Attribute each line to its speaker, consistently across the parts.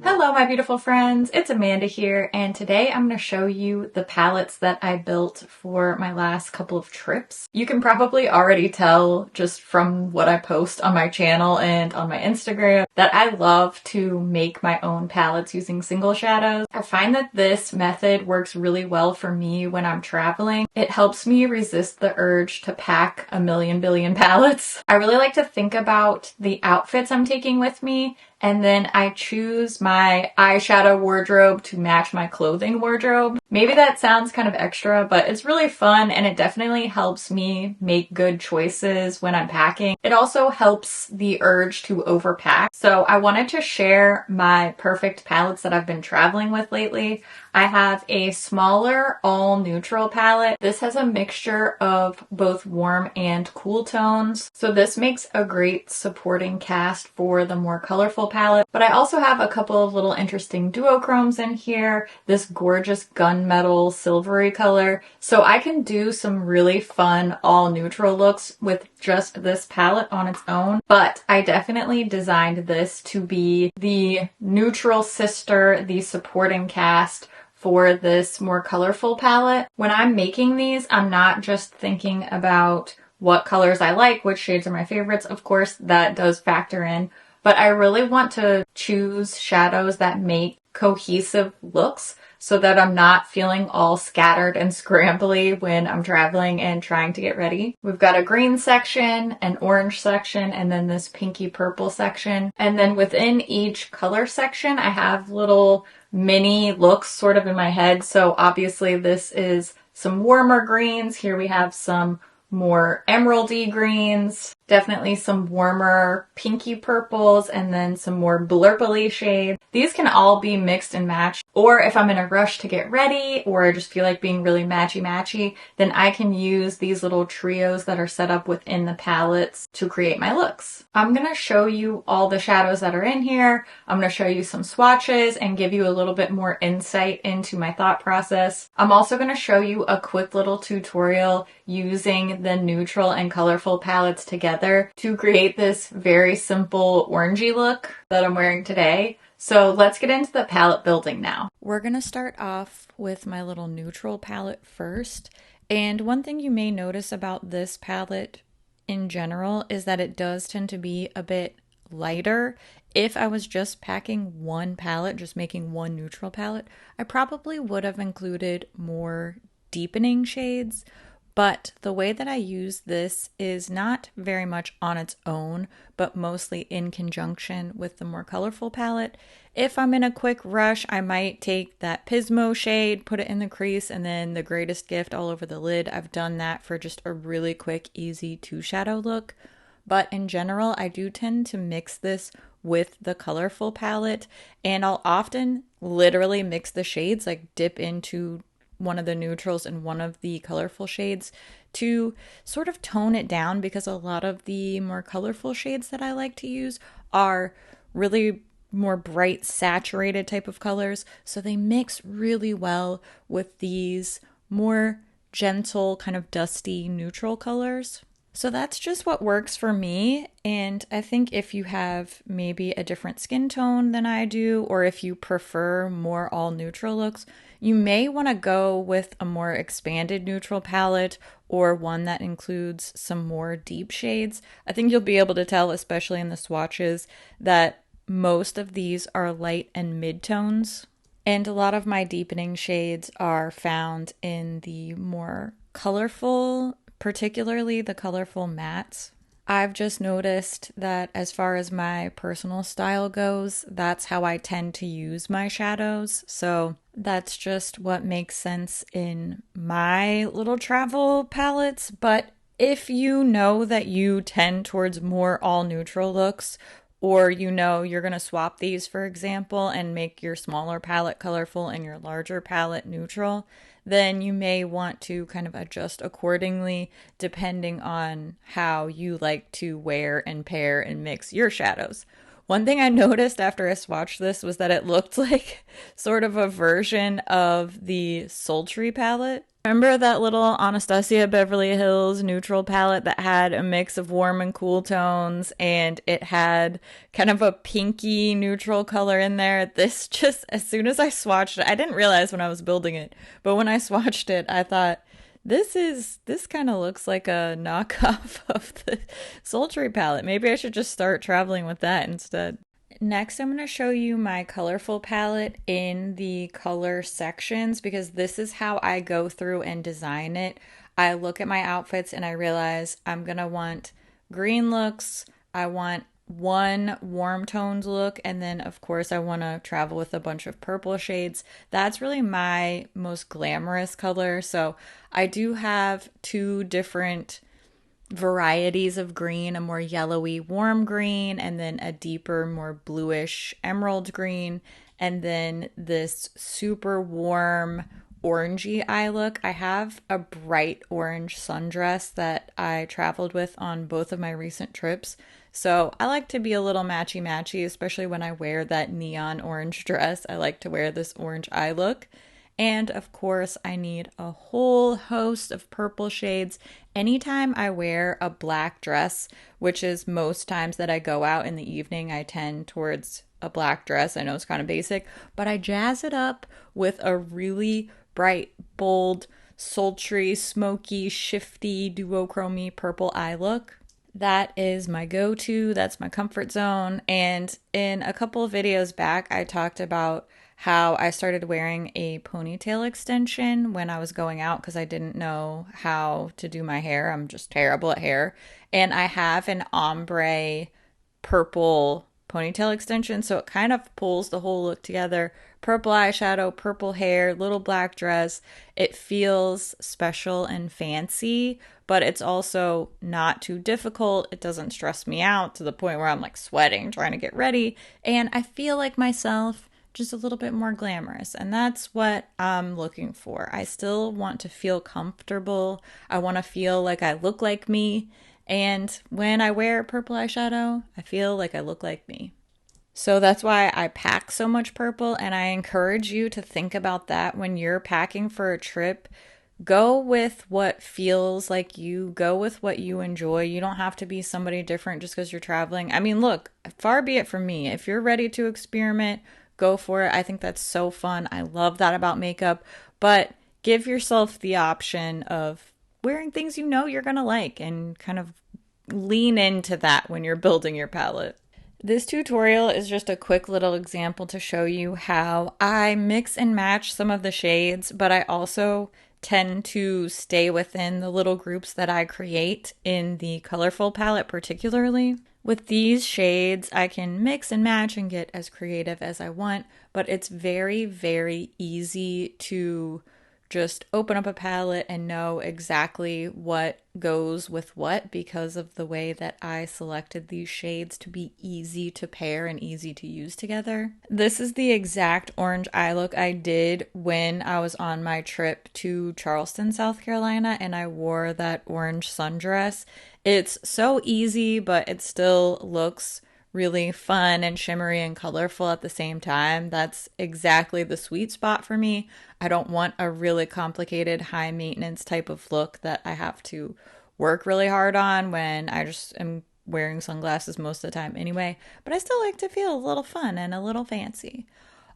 Speaker 1: Hello my beautiful friends, it's Amanda here, and today I'm going to show you the palettes that I built for my last couple of trips. You can probably already tell just from what I post on my channel and on my Instagram that I love to make my own palettes using single shadows. I find that this method works really well for me when I'm traveling. It helps me resist the urge to pack a million billion palettes. I really like to think about the outfits I'm taking with me, and then I choose my eyeshadow wardrobe to match my clothing wardrobe. Maybe that sounds kind of extra, but it's really fun and it definitely helps me make good choices when I'm packing. It also helps the urge to overpack. So I wanted to share my perfect palettes that I've been traveling with lately. I have a smaller all neutral palette. This has a mixture of both warm and cool tones. So this makes a great supporting cast for the more colorful palette. But I also have a couple of little interesting duochromes in here. This gorgeous gunmetal silvery color. So I can do some really fun all neutral looks with just this palette on its own. But I definitely designed this to be the neutral sister, the supporting cast for this more colorful palette. When I'm making these, I'm not just thinking about what colors I like, which shades are my favorites. Of course, that does factor in, but I really want to choose shadows that make cohesive looks so that I'm not feeling all scattered and scrambly when I'm traveling and trying to get ready. We've got a green section, an orange section, and then this pinky purple section. And then within each color section, I have little mini looks sort of in my head. So obviously this is some warmer greens. Here we have some more emeraldy greens, definitely some warmer pinky purples, and then some more blurply shades. These can all be mixed and matched, or if I'm in a rush to get ready or I just feel like being really matchy, then I can use these little trios that are set up within the palettes to create my looks. I'm going to show you all the shadows that are in here. I'm going to show you some swatches and give you a little bit more insight into my thought process. I'm also going to show you a quick little tutorial using the neutral and colorful palettes together to create this very simple orangey look that I'm wearing today. So let's get into the palette building now. We're going to start off with my little neutral palette first. And one thing you may notice about this palette in general is that it does tend to be a bit lighter. If I was just packing one palette, just making one neutral palette, I probably would have included more deepening shades. But the way that I use this is not very much on its own, but mostly in conjunction with the more colorful palette. If I'm in a quick rush, I might take that Pismo shade, put it in the crease, and then the Greatest Gift all over the lid. I've done that for just a really quick, easy two shadow look. But in general, I do tend to mix this with the colorful palette, and I'll often literally mix the shades, like dip into one of the neutrals and one of the colorful shades to sort of tone it down, because a lot of the more colorful shades that I like to use are really more bright, saturated type of colors. So they mix really well with these more gentle, kind of dusty neutral colors. So that's just what works for me. And I think if you have maybe a different skin tone than I do, or if you prefer more all neutral looks, you may want to go with a more expanded neutral palette or one that includes some more deep shades. I think you'll be able to tell, especially in the swatches, that most of these are light and mid-tones. And a lot of my deepening shades are found in the more colorful, particularly the colorful mattes. I've just noticed that as far as my personal style goes, that's how I tend to use my shadows. So that's just what makes sense in my little travel palettes. But if you know that you tend towards more all neutral looks, or you know you're going to swap these, for example, and make your smaller palette colorful and your larger palette neutral, then you may want to kind of adjust accordingly depending on how you like to wear and pair and mix your shadows. One thing I noticed after I swatched this was that it looked like sort of a version of the Sultry palette. Remember that little Anastasia Beverly Hills neutral palette that had a mix of warm and cool tones, and it had kind of a pinky neutral color in there? This just, as soon as I swatched it, I didn't realize when I was building it, but when I swatched it, I thought, this kind of looks like a knockoff of the Sultry palette. Maybe I should just start traveling with that instead. Next, I'm going to show you my colorful palette in the color sections because this is how I go through and design it. I look at my outfits and I realize I'm going to want green looks, I want one warm toned look, and then of course I want to travel with a bunch of purple shades. That's really my most glamorous color. So I do have two different varieties of green, a more yellowy warm green, and then a deeper, more bluish emerald green, and then this super warm orangey eye look. I have a bright orange sundress that I traveled with on both of my recent trips. So I like to be a little matchy-matchy, especially when I wear that neon orange dress. I like to wear this orange eye look. And of course, I need a whole host of purple shades anytime I wear a black dress, which is most times that I go out in the evening, I tend towards a black dress. I know it's kind of basic, but I jazz it up with a really bright, bold, sultry, smoky, shifty, duochrome purple eye look. That is my go-to. That's my comfort zone. And in a couple of videos back, I talked about how I started wearing a ponytail extension when I was going out because I didn't know how to do my hair. I'm just terrible at hair. And I have an ombre purple ponytail extension, so it kind of pulls the whole look together. Purple eyeshadow, purple hair, little black dress. It feels special and fancy, but it's also not too difficult. It doesn't stress me out to the point where I'm like sweating trying to get ready. And I feel like myself, just a little bit more glamorous. And that's what I'm looking for. I still want to feel comfortable. I want to feel like I look like me. And when I wear purple eyeshadow, I feel like I look like me. So that's why I pack so much purple, and I encourage you to think about that when you're packing for a trip. Go with what feels like you, go with what you enjoy. You don't have to be somebody different just because you're traveling. I mean, look, far be it from me. If you're ready to experiment, go for it. I think that's so fun. I love that about makeup, but give yourself the option of wearing things you know you're going to like and kind of lean into that when you're building your palette. This tutorial is just a quick little example to show you how I mix and match some of the shades, but I also tend to stay within the little groups that I create in the colorful palette particularly. With these shades, I can mix and match and get as creative as I want, but it's very, very easy to just open up a palette and know exactly what goes with what because of the way that I selected these shades to be easy to pair and easy to use together. This is the exact orange eye look I did when I was on my trip to Charleston, South Carolina, and I wore that orange sundress. It's so easy, but it still looks really fun and shimmery and colorful at the same time. That's exactly the sweet spot for me. I don't want a really complicated, high maintenance type of look that I have to work really hard on when I just am wearing sunglasses most of the time anyway. But I still like to feel a little fun and a little fancy.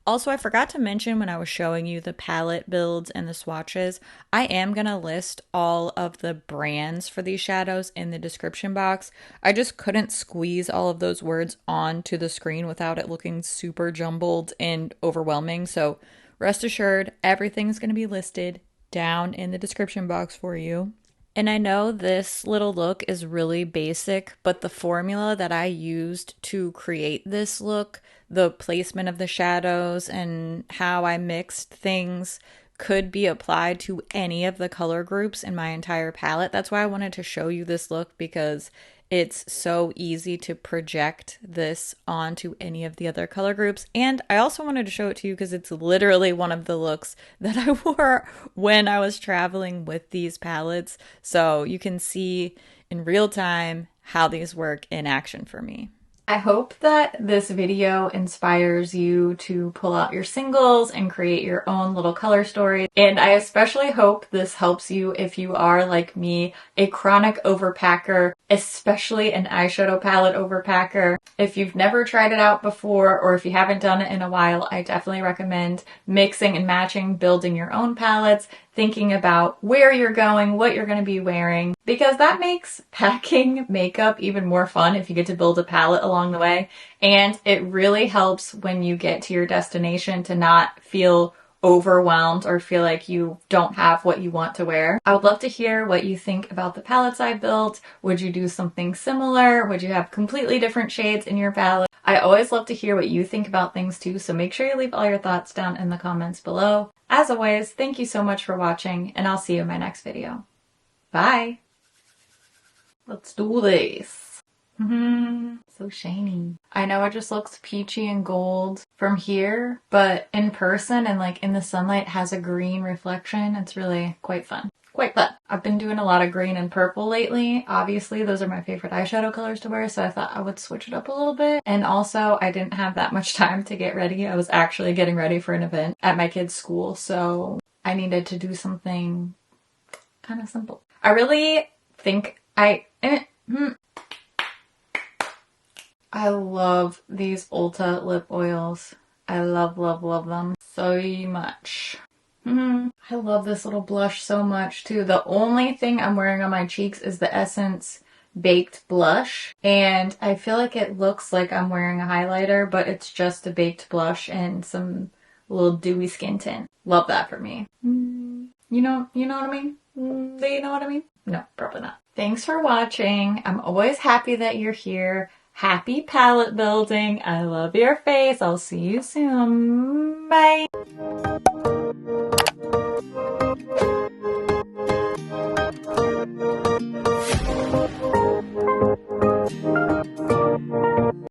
Speaker 1: Also, I forgot to mention when I was showing you the palette builds and the swatches, I am going to list all of the brands for these shadows in the description box. I just couldn't squeeze all of those words onto the screen without it looking super jumbled and overwhelming. So rest assured, everything's going to be listed down in the description box for you. And I know this little look is really basic, but the formula that I used to create this look, the placement of the shadows and how I mixed things could be applied to any of the color groups in my entire palette. That's why I wanted to show you this look because it's so easy to project this onto any of the other color groups. And I also wanted to show it to you because it's literally one of the looks that I wore when I was traveling with these palettes. So you can see in real time how these work in action for me. I hope that this video inspires you to pull out your singles and create your own little color stories. And I especially hope this helps you if you are, like me, a chronic overpacker, especially an eyeshadow palette overpacker. If you've never tried it out before, or if you haven't done it in a while, I definitely recommend mixing and matching, building your own palettes, thinking about where you're going, what you're going to be wearing, because that makes packing makeup even more fun if you get to build a palette along the way. And it really helps when you get to your destination to not feel overwhelmed or feel like you don't have what you want to wear. I would love to hear what you think about the palettes I built. Would you do something similar? Would you have completely different shades in your palette? I always love to hear what you think about things too, so make sure you leave all your thoughts down in the comments below. As always, thank you so much for watching, and I'll see you in my next video. Bye! Let's do this. So shiny. I know it just looks peachy and gold from here, but in person and like in the sunlight has a green reflection. It's really quite fun. Quite fun. I've been doing a lot of green and purple lately. Obviously, those are my favorite eyeshadow colors to wear, so I thought I would switch it up a little bit. And also, I didn't have that much time to get ready. I was actually getting ready for an event at my kid's school, so I needed to do something kind of simple. I really think I love these Ulta lip oils. I love, love, love them so much. I love this little blush so much too. The only thing I'm wearing on my cheeks is the Essence Baked Blush. And I feel like it looks like I'm wearing a highlighter, but it's just a baked blush and some little dewy skin tint. Love that for me. You know what I mean? Do you know what I mean? No, probably not. Thanks for watching. I'm always happy that you're here. Happy palette building. I love your face. I'll see you soon. Bye.